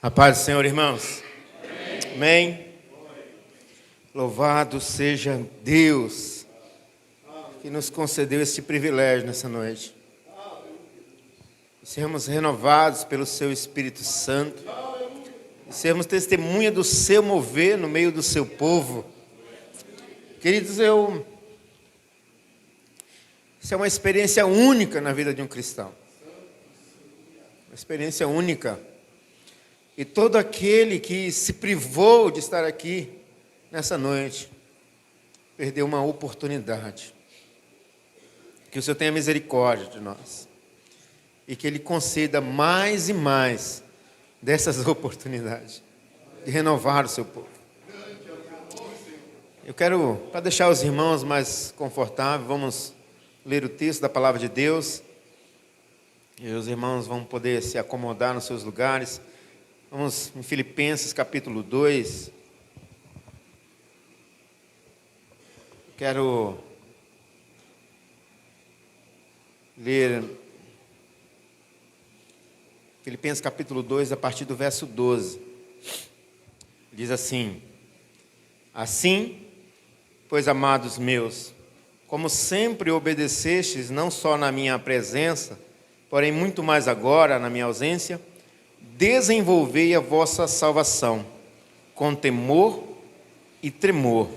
A paz do Senhor, irmãos. Amém. Louvado seja Deus que nos concedeu esse privilégio nessa noite. Sermos renovados pelo seu Espírito Santo. Sermos testemunha do seu mover no meio do seu povo. Queridos, isso é uma experiência única na vida de um cristão. Uma experiência única. E todo aquele que se privou de estar aqui nessa noite, perdeu uma oportunidade. Que o Senhor tenha misericórdia de nós. E que Ele conceda mais e mais dessas oportunidades de renovar o seu povo. Eu quero, para deixar os irmãos mais confortáveis, vamos ler o texto da Palavra de Deus. E os irmãos vão poder se acomodar nos seus lugares. Vamos em Filipenses capítulo 2. Quero ler Filipenses capítulo 2, a partir do verso 12. Diz assim: Assim, pois, amados meus, como sempre obedecestes, não só na minha presença, porém muito mais agora, na minha ausência, desenvolvei a vossa salvação com temor e tremor,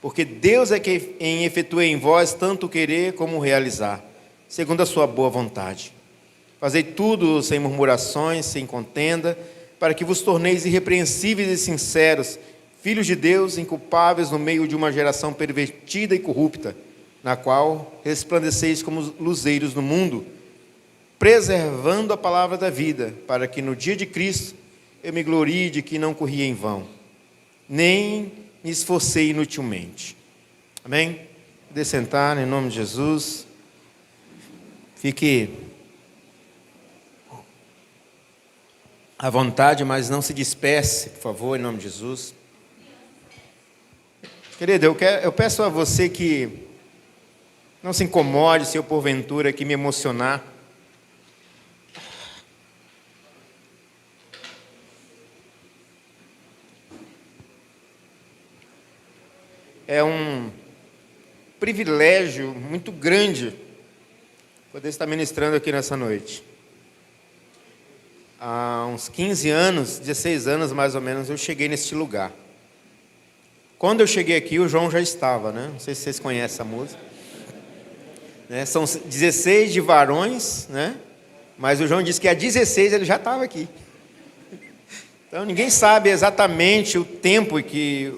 porque Deus é quem efetua em vós tanto querer como realizar, segundo a sua boa vontade. Fazei tudo sem murmurações, sem contenda, para que vos torneis irrepreensíveis e sinceros, filhos de Deus, inculpáveis no meio de uma geração pervertida e corrupta, na qual resplandeceis como luzeiros no mundo, preservando a palavra da vida, para que no dia de Cristo eu me glorie de que não corri em vão, nem me esforcei inutilmente. Amém? Poder sentar em nome de Jesus. Fique à vontade, mas não se disperse, por favor, em nome de Jesus. Querido, eu peço a você que não se incomode se eu porventura aqui me emocionar. É um privilégio muito grande poder estar ministrando aqui nessa noite. Há uns 15 anos, 16 anos mais ou menos, eu cheguei neste lugar. Quando eu cheguei aqui, o João já estava, né? Não sei se vocês conhecem essa música. São 16 de varões, né? Mas o João disse que a 16 ele já estava aqui. Então ninguém sabe exatamente o tempo que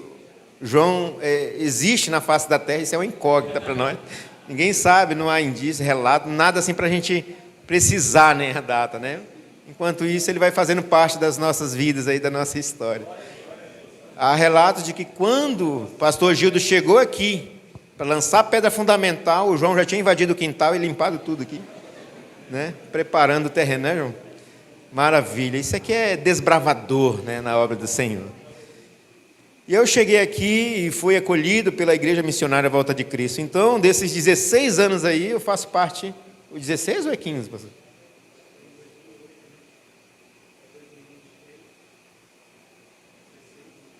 João existe na face da terra. Isso é uma incógnita para nós. Ninguém sabe, não há indício, relato, nada assim para a gente precisar, né, a data, né? Enquanto isso, ele vai fazendo parte das nossas vidas, aí, da nossa história. Há relatos de que quando o pastor Gildo chegou aqui para lançar a pedra fundamental, o João já tinha invadido o quintal e limpado tudo aqui, né? Preparando o terreno, né, João? Maravilha, isso aqui é desbravador, né, na obra do Senhor. E eu cheguei aqui e fui acolhido pela Igreja Missionária Volta de Cristo. Então, desses 16 anos aí, eu faço parte... O 16 ou é 15, pastor?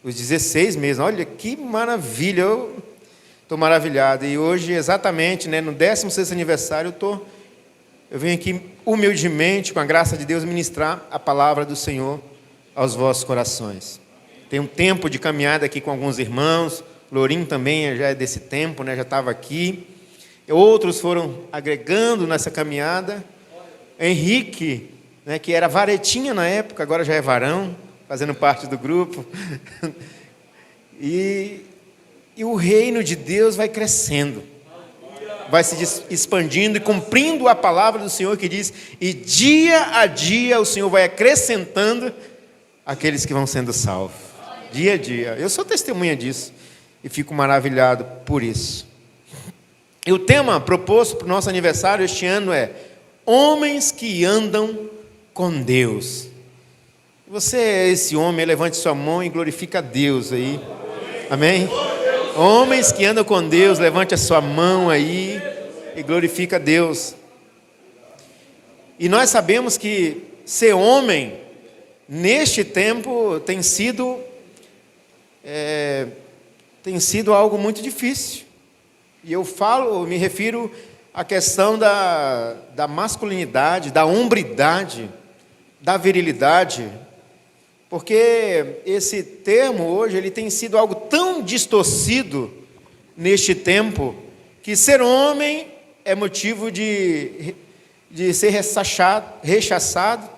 Os 16 mesmo. Olha que maravilha. Eu estou maravilhado. E hoje, exatamente, né, no 16º aniversário, eu venho aqui humildemente, com a graça de Deus, ministrar a palavra do Senhor aos vossos corações. Tem um tempo de caminhada aqui com alguns irmãos. Lourinho também já é desse tempo, né? Já estava aqui. Outros foram agregando nessa caminhada. Henrique, né, que era varetinha na época, agora já é varão, fazendo parte do grupo. E o reino de Deus vai crescendo. Vai se expandindo e cumprindo a palavra do Senhor que diz: e dia a dia o Senhor vai acrescentando aqueles que vão sendo salvos. Dia a dia. Eu sou testemunha disso e fico maravilhado por isso. E o tema proposto para o nosso aniversário este ano é Homens que andam com Deus. Você é esse homem, levante sua mão e glorifica a Deus aí. Amém? Homens que andam com Deus, levante a sua mão aí e glorifica a Deus. E nós sabemos que ser homem neste tempo tem sido algo muito difícil. E me refiro à questão da masculinidade, da hombridade, da virilidade, porque esse termo hoje ele tem sido algo tão distorcido neste tempo, que ser homem é motivo de ser rechaçado,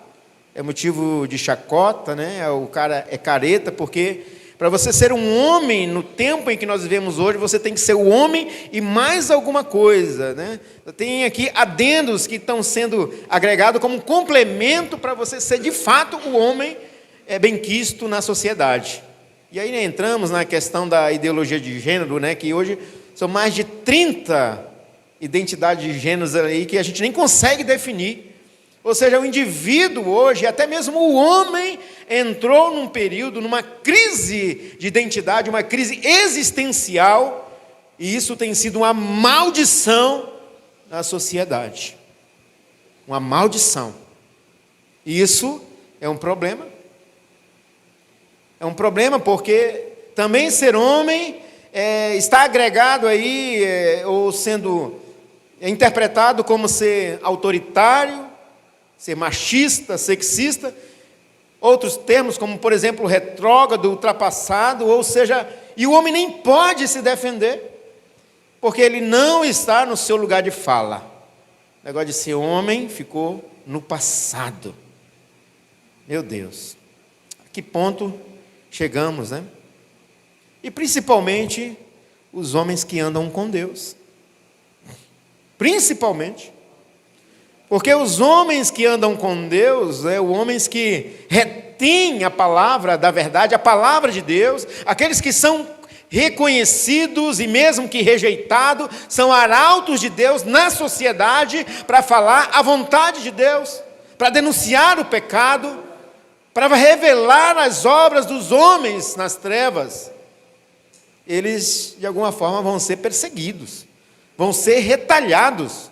é motivo de chacota, né? O cara é careta, porque para você ser um homem no tempo em que nós vivemos hoje, você tem que ser o homem e mais alguma coisa, né? Tem aqui adendos que estão sendo agregados como complemento para você ser de fato o homem benquisto na sociedade. E aí, né, entramos na questão da ideologia de gênero, né, que hoje são mais de 30 identidades de gêneros aí que a gente nem consegue definir. Ou seja, o indivíduo hoje, até mesmo o homem, entrou num período, numa crise de identidade, uma crise existencial, e isso tem sido uma maldição na sociedade. Uma maldição. E isso é um problema. É um problema porque também ser homem está agregado aí, ou sendo interpretado como ser autoritário, ser machista, sexista, outros termos como, por exemplo, retrógrado, ultrapassado, ou seja, e o homem nem pode se defender, porque ele não está no seu lugar de fala. O negócio de ser homem ficou no passado. Meu Deus, a que ponto chegamos, né? E principalmente os homens que andam com Deus. Principalmente. Porque os homens que andam com Deus, os homens que retêm a palavra da verdade, a palavra de Deus, aqueles que são reconhecidos e mesmo que rejeitados, são arautos de Deus na sociedade para falar a vontade de Deus, para denunciar o pecado, para revelar as obras dos homens nas trevas. Eles, de alguma forma, vão ser perseguidos, vão ser retalhados.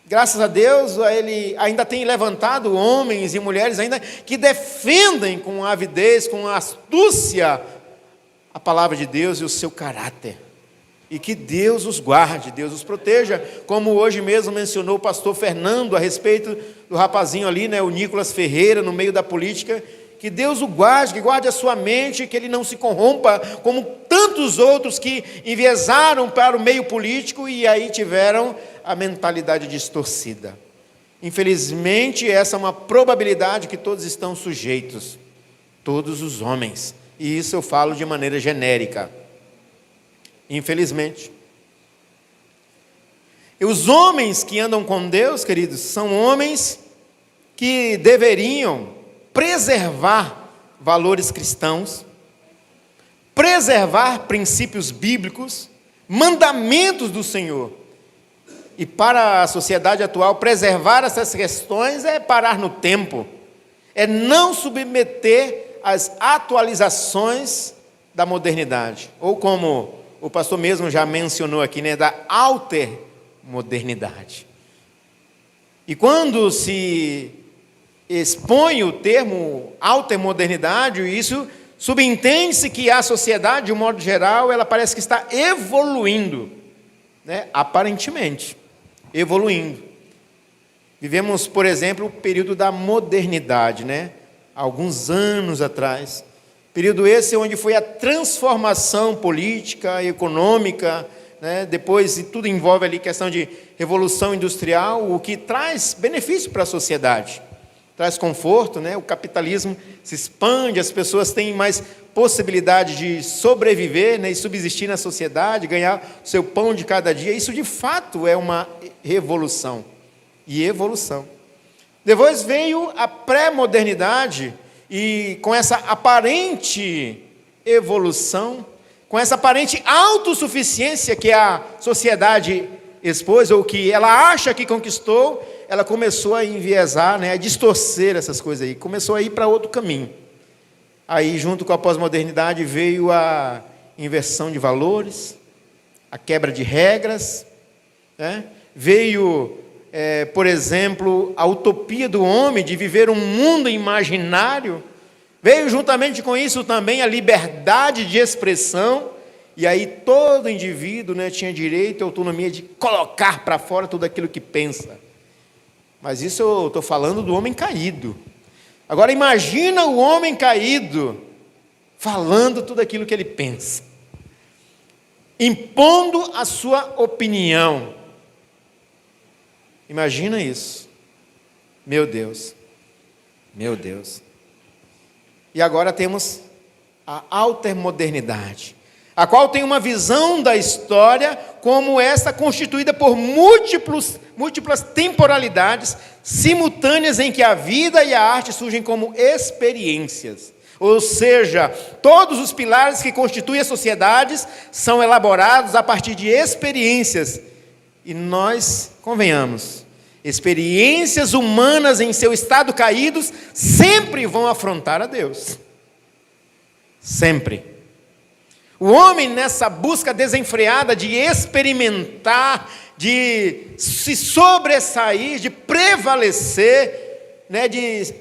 Graças a Deus, ele ainda tem levantado homens e mulheres ainda que defendem com avidez, com astúcia, a palavra de Deus e o seu caráter. E que Deus os guarde, Deus os proteja, como hoje mesmo mencionou o pastor Fernando a respeito do rapazinho ali, né, o Nicolas Ferreira, no meio da política. Que Deus o guarde, que guarde a sua mente, que ele não se corrompa, como tantos outros que enviesaram para o meio político e aí tiveram a mentalidade distorcida. Infelizmente, essa é uma probabilidade que todos estão sujeitos, todos os homens, e isso eu falo de maneira genérica. Infelizmente. E os homens que andam com Deus, queridos, são homens que deveriam preservar valores cristãos, preservar princípios bíblicos, mandamentos do Senhor. E para a sociedade atual, preservar essas questões é parar no tempo, é não submeter às atualizações da modernidade, ou como o pastor mesmo já mencionou aqui, né, da altermodernidade. E quando se expõe o termo altermodernidade, isso subentende-se que a sociedade, de um modo geral, ela parece que está evoluindo, né? Aparentemente, evoluindo. Vivemos, por exemplo, o período da modernidade, né? Alguns anos atrás. Período esse onde foi a transformação política, econômica, né? Depois tudo envolve ali questão de revolução industrial, o que traz benefício para a sociedade. Traz conforto, né? O capitalismo se expande, as pessoas têm mais possibilidade de sobreviver, né? E subsistir na sociedade, ganhar o seu pão de cada dia. Isso de fato é uma revolução e evolução. Depois veio a pré-modernidade e com essa aparente evolução, com essa aparente autossuficiência que a sociedade expôs, ou que ela acha que conquistou, ela começou a enviesar, né, a distorcer essas coisas aí, começou a ir para outro caminho. Aí, junto com a pós-modernidade, veio a inversão de valores, a quebra de regras, né? Veio por exemplo, a utopia do homem de viver um mundo imaginário, veio juntamente com isso também a liberdade de expressão, e aí todo indivíduo, né, tinha direito e autonomia de colocar para fora tudo aquilo que pensa. Mas isso eu estou falando do homem caído. Agora imagina o homem caído falando tudo aquilo que ele pensa, impondo a sua opinião. Imagina isso. Meu Deus. Meu Deus. E agora temos a altermodernidade, a qual tem uma visão da história como essa constituída por múltiplas temporalidades simultâneas em que a vida e a arte surgem como experiências. Ou seja, todos os pilares que constituem as sociedades são elaborados a partir de experiências. E nós, convenhamos, experiências humanas em seu estado caídos sempre vão afrontar a Deus. Sempre. O homem, nessa busca desenfreada de experimentar, de se sobressair, de prevalecer, né, de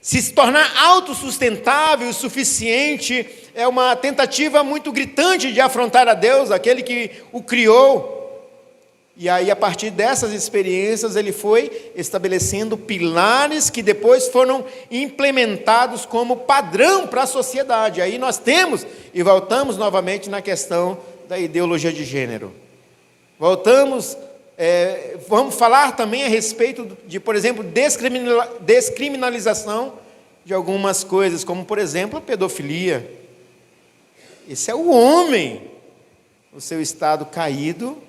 se tornar autossustentável o suficiente, é uma tentativa muito gritante de afrontar a Deus, aquele que o criou. E aí, a partir dessas experiências, ele foi estabelecendo pilares que depois foram implementados como padrão para a sociedade. Aí nós temos, e voltamos novamente na questão da ideologia de gênero. Vamos falar também a respeito de, por exemplo, descriminalização de algumas coisas, como, por exemplo, a pedofilia. Esse é o homem, o seu estado caído,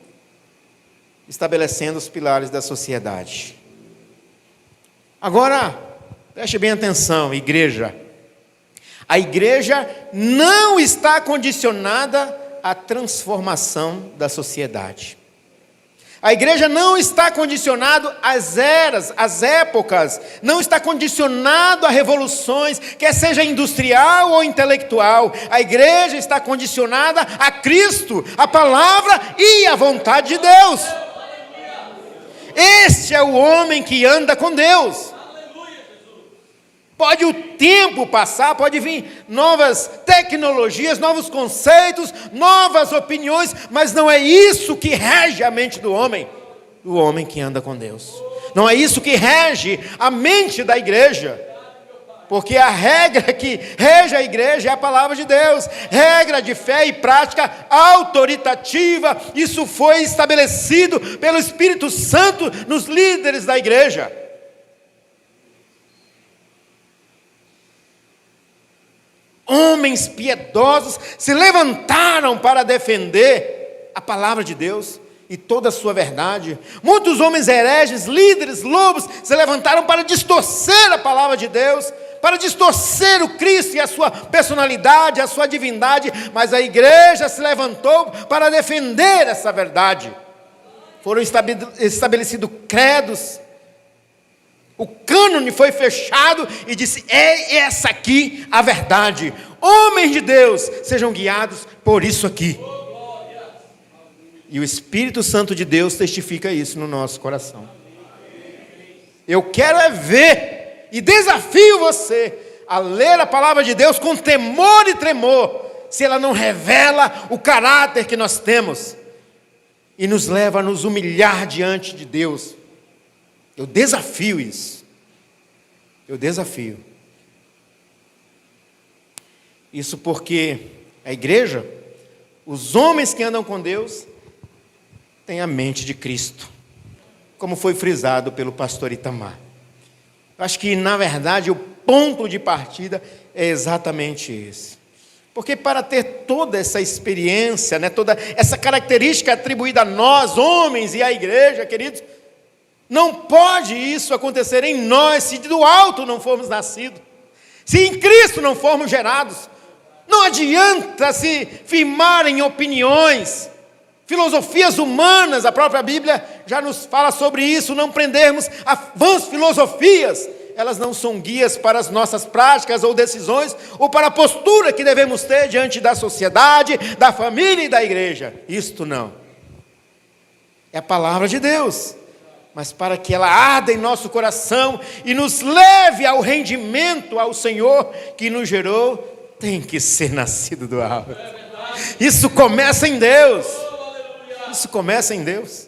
estabelecendo os pilares da sociedade. Agora, preste bem atenção, igreja. A igreja não está condicionada à transformação da sociedade. A igreja não está condicionada às eras, às épocas, não está condicionado a revoluções, quer seja industrial ou intelectual. A igreja está condicionada a Cristo, a palavra e a vontade de Deus. Este é o homem que anda com Deus. Pode o tempo passar, pode vir novas tecnologias, novos conceitos, novas opiniões, mas não é isso que rege a mente do homem que anda com Deus. Não é isso que rege a mente da igreja. Porque a regra que rege a igreja é a palavra de Deus, regra de fé e prática autoritativa. Isso foi estabelecido pelo Espírito Santo nos líderes da igreja. Homens piedosos se levantaram para defender a palavra de Deus e toda a sua verdade. Muitos homens hereges, líderes, lobos, se levantaram para distorcer a palavra de Deus, para distorcer o Cristo e a sua personalidade, a sua divindade, mas a igreja se levantou para defender essa verdade. Foram estabelecidos credos, o cânone foi fechado e disse: é essa aqui a verdade. Homens de Deus, sejam guiados por isso aqui. E o Espírito Santo de Deus testifica isso no nosso coração. Eu quero é ver, e desafio você a ler a palavra de Deus com temor e tremor, se ela não revela o caráter que nós temos e nos leva a nos humilhar diante de Deus. Eu desafio isso. Eu desafio. Isso porque a igreja, os homens que andam com Deus, têm a mente de Cristo, como foi frisado pelo pastor Itamar. Eu acho que, na verdade, o ponto de partida é exatamente esse. Porque para ter toda essa experiência, né, toda essa característica atribuída a nós, homens, e à igreja, queridos, não pode isso acontecer em nós se do alto não formos nascidos, se em Cristo não formos gerados. Não adianta se firmar em opiniões, filosofias humanas. A própria Bíblia já nos fala sobre isso, não prendermos a vãs filosofias. Elas não são guias para as nossas práticas ou decisões, ou para a postura que devemos ter diante da sociedade, da família e da igreja. Isto não. É a palavra de Deus. mas para que ela arda em nosso coração e nos leve ao rendimento ao Senhor que nos gerou, tem que ser nascido do alto. Isso começa em Deus. Isso começa em Deus.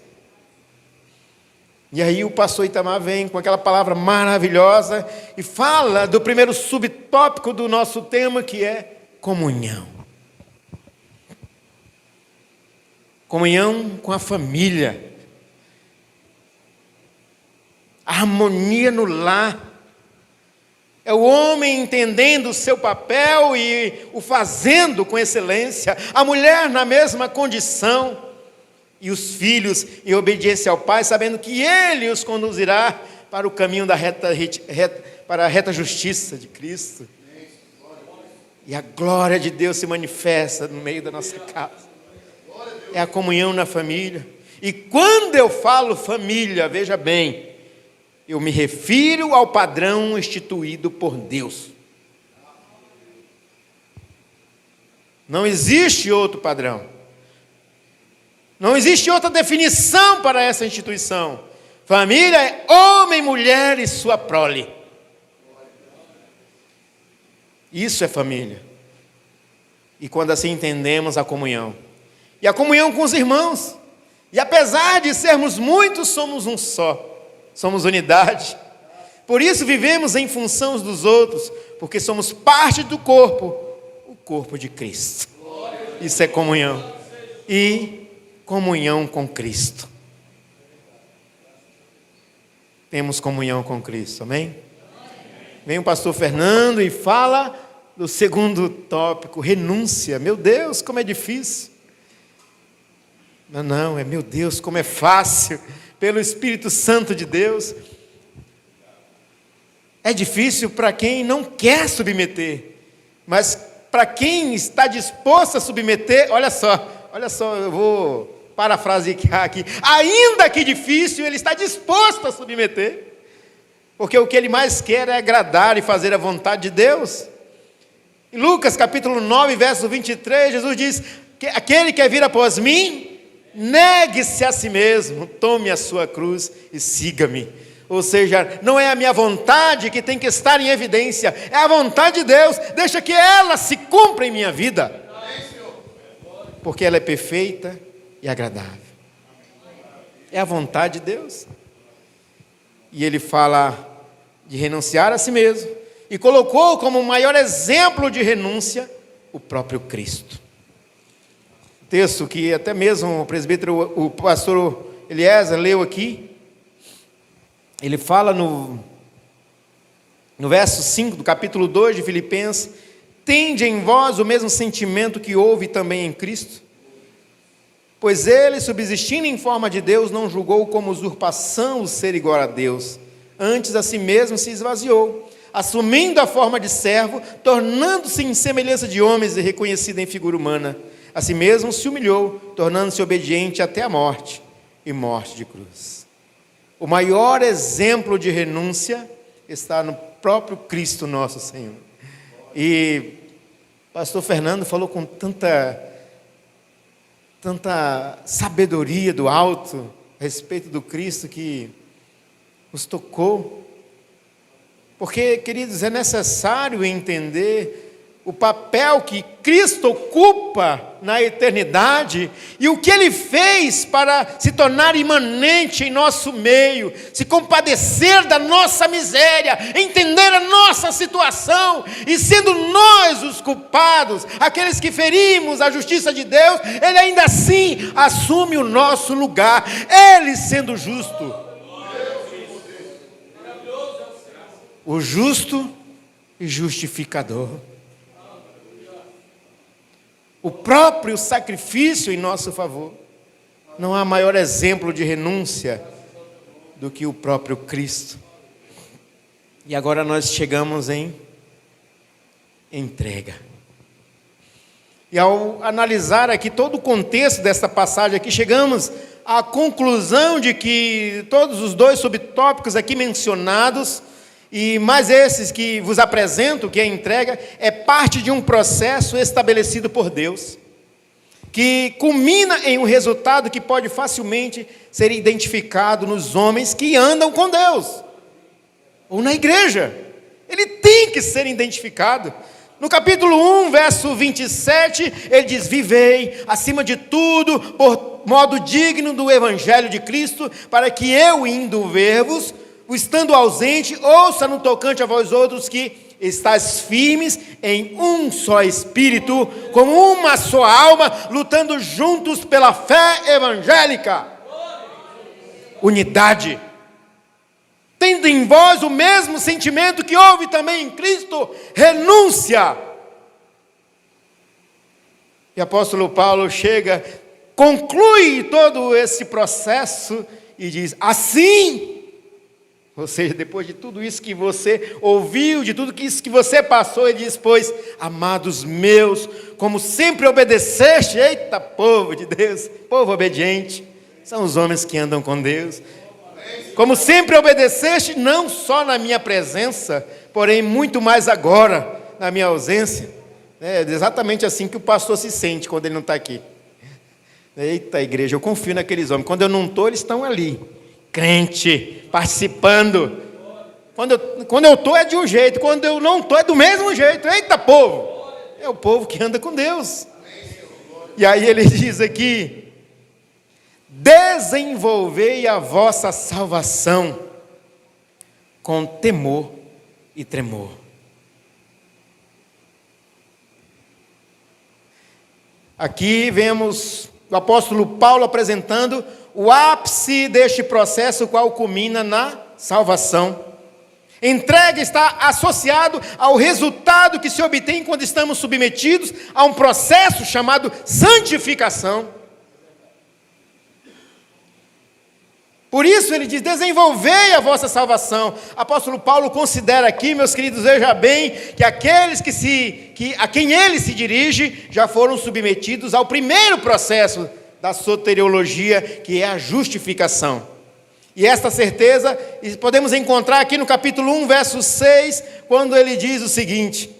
E aí o pastor Itamar vem com aquela palavra maravilhosa e fala do primeiro subtópico do nosso tema, que é comunhão. Comunhão com a família. A harmonia no lar. É o homem entendendo o seu papel e o fazendo com excelência. A mulher na mesma condição. E os filhos em obediência ao Pai, sabendo que Ele os conduzirá para o caminho da para a reta justiça de Cristo. E a glória de Deus se manifesta no meio da nossa casa. É a comunhão na família. E quando eu falo família, veja bem, eu me refiro ao padrão instituído por Deus. Não existe outro padrão. Não existe outra definição para essa instituição. Família é homem, mulher e sua prole. Isso é família. E quando assim entendemos a comunhão. E a comunhão com os irmãos. E apesar de sermos muitos, somos um só. Somos unidade. Por isso vivemos em função uns dos outros. Porque somos parte do corpo. O corpo de Cristo. Isso é comunhão. E comunhão com Cristo. Temos comunhão com Cristo, amém? Vem o pastor Fernando e fala do segundo tópico, renúncia. Meu Deus, como é difícil. Não, meu Deus, como é fácil, pelo Espírito Santo de Deus. É difícil para quem não quer submeter, mas para quem está disposto a submeter, olha só, eu vou parafrasear aqui, ainda que difícil, ele está disposto a submeter, porque o que ele mais quer é agradar e fazer a vontade de Deus. Em Lucas capítulo 9, verso 23, Jesus diz, que aquele que quer vir após mim, negue-se a si mesmo, tome a sua cruz e siga-me. Ou seja, não é a minha vontade que tem que estar em evidência, é a vontade de Deus, deixa que ela se cumpra em minha vida, porque ela é perfeita e agradável. É a vontade de Deus. E ele fala de renunciar a si mesmo, e colocou como maior exemplo de renúncia o próprio Cristo. Texto que até mesmo o presbítero, o pastor Eliezer leu aqui. Ele fala no verso 5 do capítulo 2 de Filipenses: tende em vós o mesmo sentimento que houve também em Cristo, pois ele, subsistindo em forma de Deus, não julgou como usurpação o ser igual a Deus, antes a si mesmo se esvaziou, assumindo a forma de servo, tornando-se em semelhança de homens e reconhecido em figura humana. A si mesmo se humilhou, tornando-se obediente até a morte, e morte de cruz. O maior exemplo de renúncia está no próprio Cristo nosso Senhor. E pastor Fernando falou com tanta sabedoria do alto a respeito do Cristo que nos tocou. Porque, queridos, é necessário entender o papel que Cristo ocupa na eternidade e o que Ele fez para se tornar imanente em nosso meio, se compadecer da nossa miséria, entender a nossa situação, e sendo nós os culpados, aqueles que ferimos a justiça de Deus, Ele ainda assim assume o nosso lugar, Ele sendo justo. O justo e justificador. O próprio sacrifício em nosso favor. Não há maior exemplo de renúncia do que o próprio Cristo. E agora nós chegamos em entrega. E ao analisar aqui todo o contexto desta passagem aqui, chegamos à conclusão de que todos os dois subtópicos aqui mencionados, e mais esses que vos apresento, que é a entrega, é parte de um processo estabelecido por Deus, que culmina em um resultado que pode facilmente ser identificado nos homens que andam com Deus, ou na igreja. Ele tem que ser identificado. No capítulo 1, verso 27, ele diz: vivei, acima de tudo, por modo digno do evangelho de Cristo, para que eu, indo ver-vos, estando ausente, ouça no tocante a vós outros que estáis firmes em um só espírito, como uma só alma, lutando juntos pela fé evangélica. Unidade. Tendo em vós o mesmo sentimento que houve também em Cristo, renúncia. E o apóstolo Paulo chega, conclui todo esse processo e diz: assim, ou seja, depois de tudo isso que você ouviu, de tudo isso que você passou, ele diz: pois, amados meus, como sempre obedeceste, eita povo de Deus, povo obediente, são os homens que andam com Deus. Como sempre obedeceste, não só na minha presença, porém muito mais agora, na minha ausência. É exatamente assim que o pastor se sente quando ele não está aqui. Eita, igreja, eu confio naqueles homens. Quando eu não estou, eles estão ali, crente, participando. Quando eu estou é de um jeito, quando eu não estou é do mesmo jeito. Eita, povo! É o povo que anda com Deus. E aí ele diz aqui: desenvolvei a vossa salvação com temor e tremor. Aqui vemos o apóstolo Paulo apresentando o ápice deste processo, o qual culmina na salvação. Entrega está associado ao resultado que se obtém quando estamos submetidos a um processo chamado santificação. Por isso ele diz: desenvolvei a vossa salvação. Apóstolo Paulo considera aqui, meus queridos, veja bem, que aqueles a quem ele se dirige já foram submetidos ao primeiro processo da soteriologia, que é a justificação. E esta certeza podemos encontrar aqui no capítulo 1, verso 6, quando ele diz o seguinte: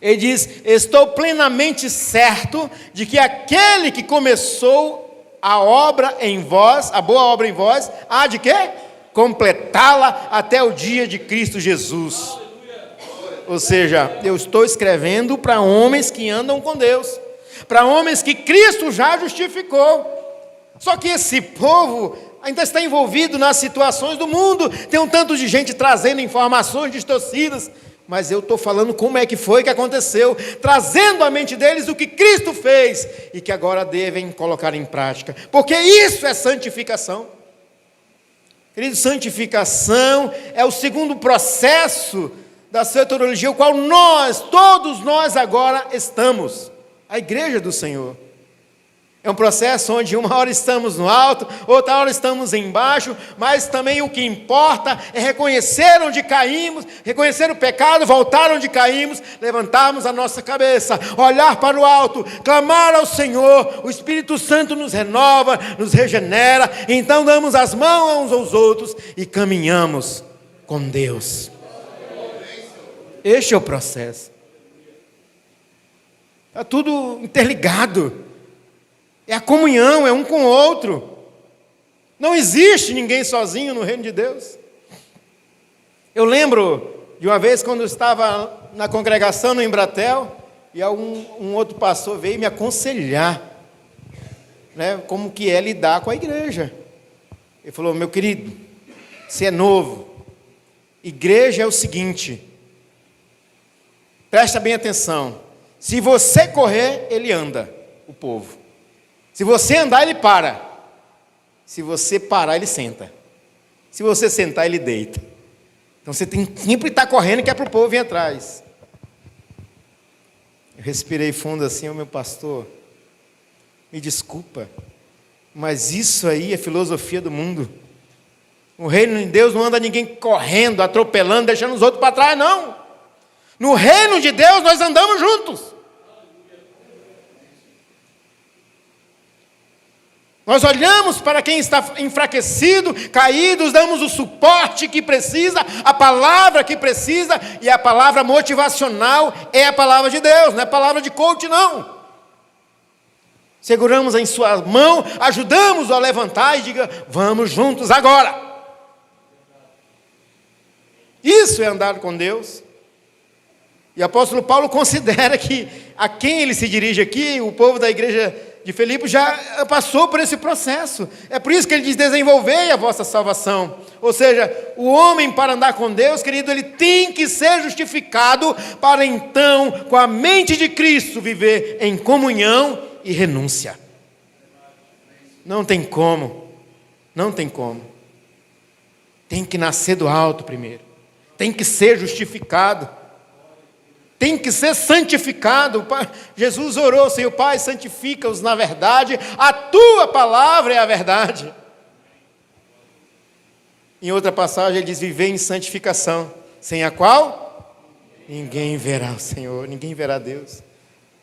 ele diz: estou plenamente certo de que aquele que começou a obra em vós, a boa obra em vós, há de quê? Completá-la até o dia de Cristo Jesus. Ou seja, eu estou escrevendo para homens que andam com Deus, para homens que Cristo já justificou. Só que esse povo ainda está envolvido nas situações do mundo, tem um tanto de gente trazendo informações distorcidas, mas eu estou falando como é que foi que aconteceu, trazendo à mente deles o que Cristo fez, e que agora devem colocar em prática, porque isso é santificação. Querido, santificação é o segundo processo da soteriologia, o qual todos nós agora estamos, a igreja do Senhor. É um processo onde uma hora estamos no alto, outra hora estamos embaixo, mas também o que importa é reconhecer onde caímos, reconhecer o pecado, voltar onde caímos, levantarmos a nossa cabeça, olhar para o alto, clamar ao Senhor, o Espírito Santo nos renova, nos regenera, então damos as mãos uns aos outros e caminhamos com Deus. Este é o processo. Está tudo interligado. É a comunhão, é um com o outro. Não existe ninguém sozinho no reino de Deus. Eu lembro de uma vez quando eu estava na congregação no Embratel, e um outro pastor veio me aconselhar, né, como que é lidar com a igreja. Ele falou: meu querido, você é novo, igreja é o seguinte, presta bem atenção, se você correr, ele anda, o povo. Se você andar, ele para. Se você parar, ele senta. Se você sentar, ele deita. Então você tem que sempre estar correndo, que é para o povo vir atrás. Eu respirei fundo assim: meu pastor, me desculpa, mas isso aí é filosofia do mundo. No reino de Deus não anda ninguém correndo, atropelando, deixando os outros para trás, não. No reino de Deus nós andamos juntos. Nós olhamos para quem está enfraquecido, caído, damos o suporte que precisa, a palavra que precisa, e a palavra motivacional é a palavra de Deus, não é a palavra de coach, não. Seguramos em sua mão, ajudamos-o a levantar e diga: vamos juntos agora. Isso é andar com Deus. E o apóstolo Paulo considera que a quem ele se dirige aqui, o povo da igreja de Filipe, já passou por esse processo. É por isso que ele diz: desenvolvei a vossa salvação. Ou seja, o homem, para andar com Deus, querido, ele tem que ser justificado para então, com a mente de Cristo, viver em comunhão e renúncia. Não tem como. Não tem como. Tem que nascer do alto primeiro. Tem que ser justificado. Tem que ser santificado. Jesus orou: Senhor Pai, santifica-os na verdade, a tua palavra é a verdade. Em outra passagem ele diz: viver em santificação, sem a qual ninguém verá o Senhor, ninguém verá Deus.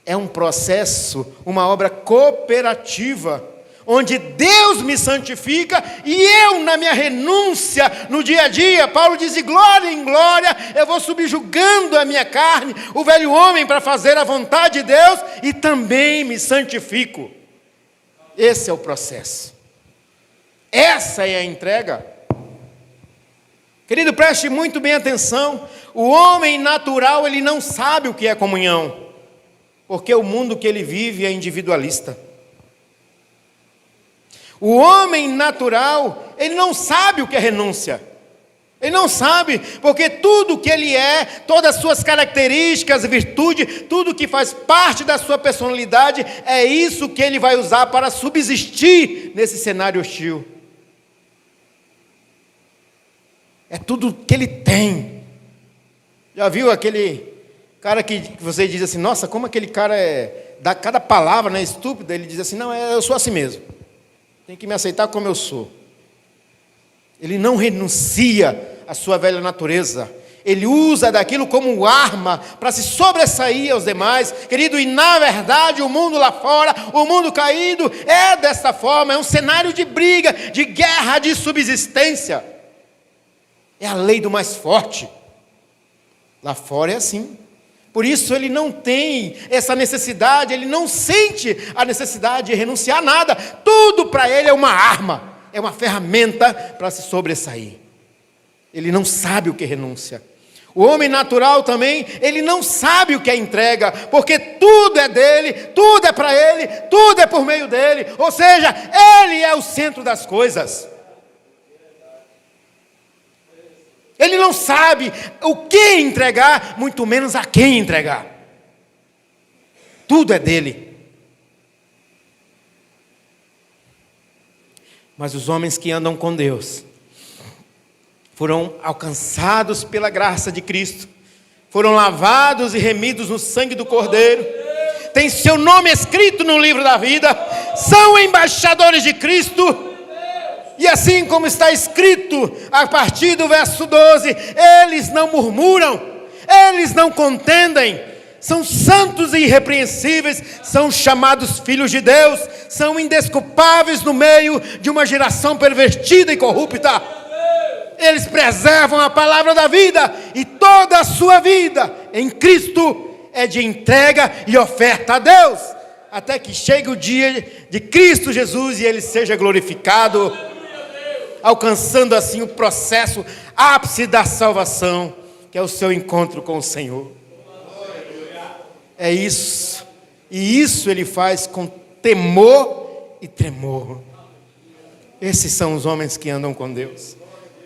É um processo, uma obra cooperativa, onde Deus me santifica e eu, na minha renúncia, no dia a dia, Paulo diz: de glória em glória, eu vou subjugando a minha carne, o velho homem, para fazer a vontade de Deus, e também me santifico. Esse é o processo. Essa é a entrega. Querido, preste muito bem atenção. O homem natural, ele não sabe o que é comunhão, porque o mundo que ele vive é individualista. O homem natural, ele não sabe o que é renúncia. Ele não sabe, porque tudo que ele é, todas as suas características, virtude, tudo que faz parte da sua personalidade, é isso que ele vai usar para subsistir nesse cenário hostil. É tudo que ele tem. Já viu aquele cara que você diz assim: nossa, como aquele cara dá cada palavra, né, estúpida? Ele diz assim: não, eu sou assim mesmo. Tem que me aceitar como eu sou. Ele não renuncia à sua velha natureza. Ele usa daquilo como arma para se sobressair aos demais. Querido, e na verdade o mundo lá fora, o mundo caído, é dessa forma. É um cenário de briga, de guerra, de subsistência. É a lei do mais forte. Lá fora é assim. Por isso ele não tem essa necessidade, ele não sente a necessidade de renunciar a nada. Tudo para ele é uma arma, é uma ferramenta para se sobressair. Ele não sabe o que é renúncia. O homem natural também, ele não sabe o que é entrega, porque tudo é dele, tudo é para ele, tudo é por meio dele. Ou seja, ele é o centro das coisas. Ele não sabe o que entregar, muito menos a quem entregar. Tudo é dele. Mas os homens que andam com Deus foram alcançados pela graça de Cristo, foram lavados e remidos no sangue do Cordeiro, tem seu nome escrito no livro da vida, são embaixadores de Cristo. E assim como está escrito a partir do verso 12, eles não murmuram, eles não contendem, são santos e irrepreensíveis, são chamados filhos de Deus, são indesculpáveis no meio de uma geração pervertida e corrupta. Eles preservam a palavra da vida, e toda a sua vida em Cristo é de entrega e oferta a Deus, até que chegue o dia de Cristo Jesus e Ele seja glorificado, alcançando assim o processo ápice da salvação, que é o seu encontro com o Senhor. É isso, e isso ele faz com temor e tremor. Esses são os homens que andam com Deus.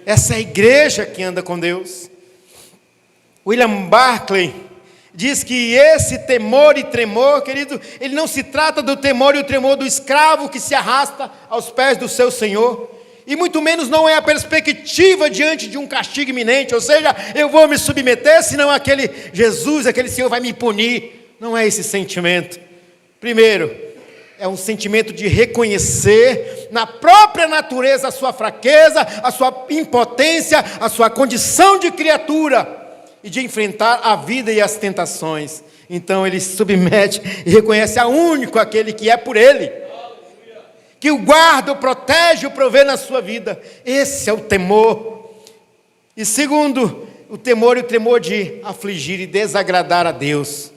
Essa é a igreja que anda com Deus. William Barclay diz que esse temor e tremor, querido, ele não se trata do temor e o tremor do escravo que se arrasta aos pés do seu senhor, e muito menos não é a perspectiva diante de um castigo iminente, ou seja, eu vou me submeter, senão aquele Jesus, aquele Senhor vai me punir. Não é esse sentimento. Primeiro, é um sentimento de reconhecer na própria natureza a sua fraqueza, a sua impotência, a sua condição de criatura, e de enfrentar a vida e as tentações. Então ele se submete e reconhece a único aquele que é por ele, que o guarda, o protege, o provê na sua vida. Esse é o temor. E segundo, o temor e o tremor de afligir e desagradar a Deus.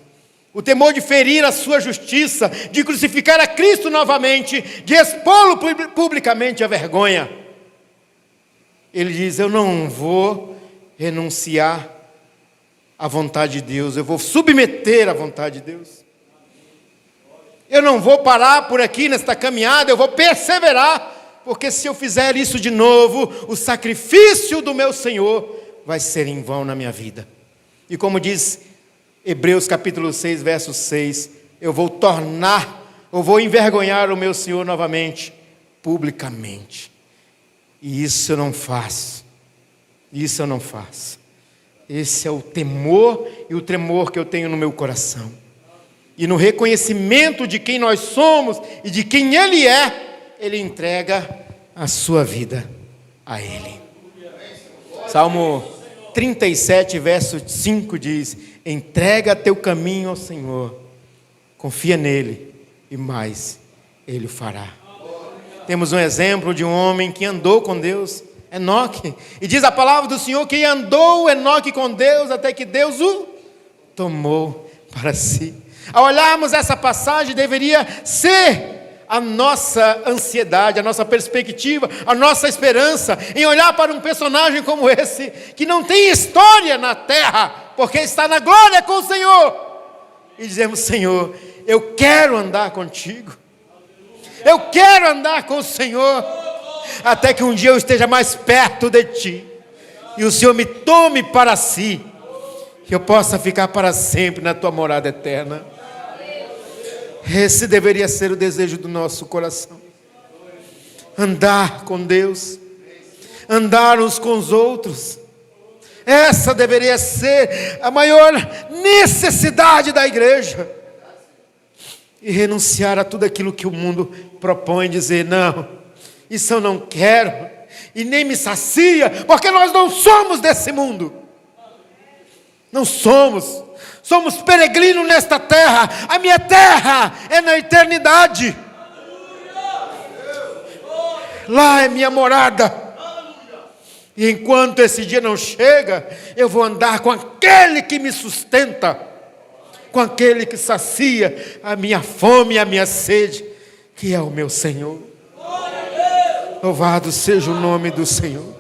o temor de ferir a sua justiça, de crucificar a Cristo novamente, de expô-lo publicamente à vergonha. Ele diz: eu não vou renunciar à vontade de Deus, eu vou submeter à vontade de Deus. Eu não vou parar por aqui nesta caminhada, eu vou perseverar, porque se eu fizer isso de novo, o sacrifício do meu Senhor vai ser em vão na minha vida. E como diz Hebreus capítulo 6, verso 6, eu vou envergonhar o meu Senhor novamente, publicamente. E isso eu não faço. Isso eu não faço. Esse é o temor e o tremor que eu tenho no meu coração. E no reconhecimento de quem nós somos e de quem Ele é, Ele entrega a sua vida a Ele. Salmo 37, verso 5 diz: entrega teu caminho ao Senhor, confia nele e mais Ele o fará. Temos um exemplo de um homem que andou com Deus, Enoque, e diz a palavra do Senhor que andou Enoque com Deus até que Deus o tomou para si. Ao olharmos essa passagem, deveria ser a nossa ansiedade, a nossa perspectiva, a nossa esperança em olhar para um personagem como esse, que não tem história na terra, porque está na glória com o Senhor, e dizemos: Senhor, eu quero andar contigo, eu quero andar com o Senhor, até que um dia eu esteja mais perto de Ti, e o Senhor me tome para si, que eu possa ficar para sempre na Tua morada eterna. Esse deveria ser o desejo do nosso coração. Andar com Deus, andar uns com os outros. Essa deveria ser a maior necessidade da igreja. E renunciar a tudo aquilo que o mundo propõe, dizer: não, isso eu não quero, e nem me sacia, porque nós não somos desse mundo. Não somos. Somos peregrinos nesta terra. A minha terra é na eternidade. Lá é minha morada. E enquanto esse dia não chega, eu vou andar com aquele que me sustenta, com aquele que sacia a minha fome e a minha sede, que é o meu Senhor. Louvado seja o nome do Senhor.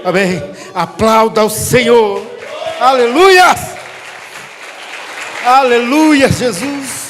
Amém. Aplauda ao Senhor. Aleluia. Aleluia, Jesus.